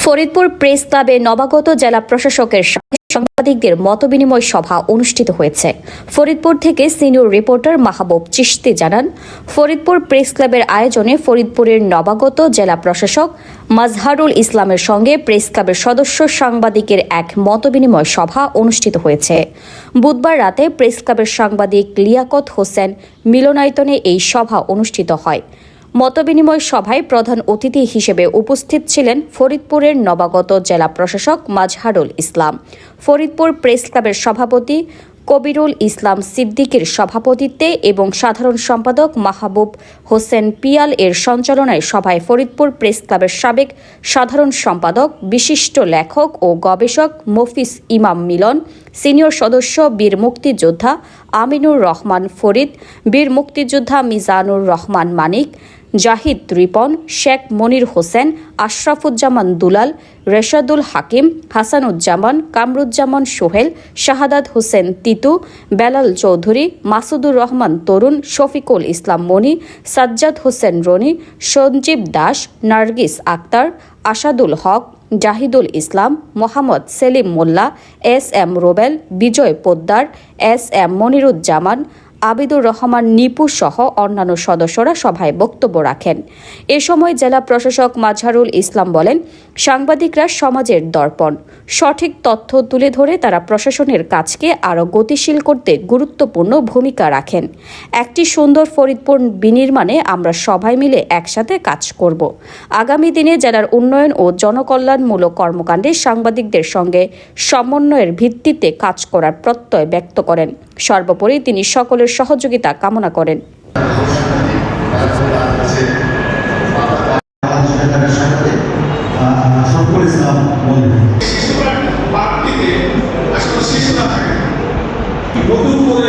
Faridpur press ক্লাবে নবাগত জেলা প্রশাসকের সঙ্গে সাংবাদিকদের মতবিনিময় সভা অনুষ্ঠিত হয়েছে। ফরিদপুর থেকে সিনিয়র রিপোর্টার মাহবুব চিশতি জানান, ফরিদপুর প্রেস ক্লাবের আয়োজনে ফরিদপুরের নবাগত জেলা প্রশাসক মাজহারুল ইসলামের সঙ্গে প্রেস ক্লাবের সদস্য সাংবাদিকের এক মতবিনিময় সভা অনুষ্ঠিত হয়েছে। বুধবার রাতে প্রেস ক্লাবের সাংবাদিক লিয়াকত হোসেন মিলনায়তনে এই সভা অনুষ্ঠিত হয়। মতবিনিময় সভায় প্রধান অতিথি হিসেবে উপস্থিত ছিলেন ফরিদপুরের নবাগত জেলা প্রশাসক মাজহারুল ইসলাম। ফরিদপুর প্রেস ক্লাবের সভাপতি কবিরুল ইসলাম সিদ্দিকের সভাপতিত্বে এবং সাধারণ সম্পাদক মাহবুব হোসেন পিয়াল এর সঞ্চালনায় সভায় ফরিদপুর প্রেস ক্লাবের সাবেক সাধারণ সম্পাদক, বিশিষ্ট লেখক ও গবেষক মফিজ ইমাম মিলন, সিনিয়র সদস্য বীর মুক্তিযোদ্ধা আমিনুর রহমান ফরিদ, বীর মুক্তিযোদ্ধা মিজানুর রহমান মানিক, জাহিদ রিপন, শেখ মনির হোসেন, আশরাফুজ্জামান দুলাল, রেশাদুল হাকিম, হাসানুজ্জামান, কামরুজ্জামান সোহেল, শাহাদাত হোসেন তিতু, বেলাল চৌধুরী, মাসুদুর রহমান তরুণ, শফিকুল ইসলাম মনি, সাজ্জাদ হোসেন রনি, সঞ্জীব দাস, নার্গিস আক্তার, আসাদুল হক, জাহিদুল ইসলাম, মোহাম্মদ সেলিম মোল্লা, এস এম রোবেল, বিজয় পোদ্দার, এস এম মনিরুজ্জামান, আবিদুর রহমান নিপু সহ অন্যান্য সদস্যরা সভায় বক্তব্য রাখেন। এ সময় জেলা প্রশাসক মাজহারুল ইসলাম বলেন, সাংবাদিকরা সমাজের দর্পণ। সঠিক তথ্য তুলে ধরে তারা প্রশাসনের কাজকে আরও গতিশীল করতে গুরুত্বপূর্ণ ভূমিকা রাখেন। একটি সুন্দর ফরিদপুর বিনির্মাণে আমরা সবাই মিলে একসাথে কাজ করব। আগামী দিনে জেলার উন্নয়ন ও জনকল্যাণমূলক কর্মকাণ্ডে সাংবাদিকদের সঙ্গে সমন্বয়ের ভিত্তিতে কাজ করার প্রত্যয় ব্যক্ত করেন। সর্বোপরি তিনি সকলের সহযোগিতা কামনা করেন। নতুন করে